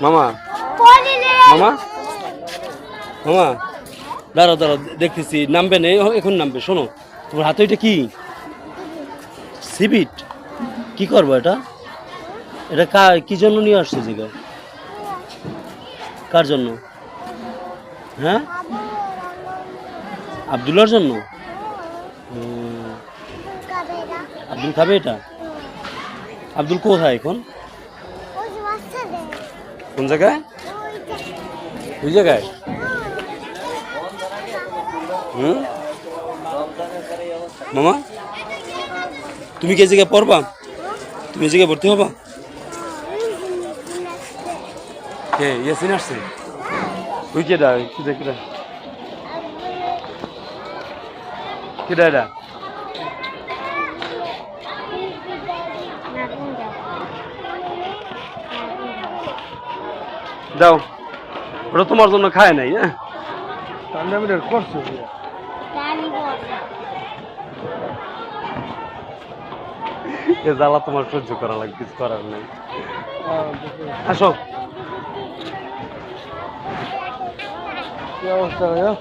মামা মামা মামা দাঁড়াও দাঁড়াও দেখতেছি নামবে না এখন নামবে শোনো তোমার হাতে এটা কি সিবিট কি করবো এটা এটা কি জন্য নিয়ে আসছো জিগা কার জন্য হ্যাঁ আব্দুল্লাহর জন্য আব্দুল খাবে এটা আব্দুল কোথায় এখন কোন জায়গায় ওই জায়গায় মামা তুমি কি জায়গায় পড়বা তুমি এই জায়গায় ভর্তি হবা কে ইয়াসিন আসছে ওই কেডা কেডা কেডা কেডা এটা দাও ওটা তোমার জন্য খায় নাই হ্যাঁ করছো এ জ্বালা তোমার সহ্য করা লাগে কিছু করার নাই আসো কি অবস্থা ভাইয়া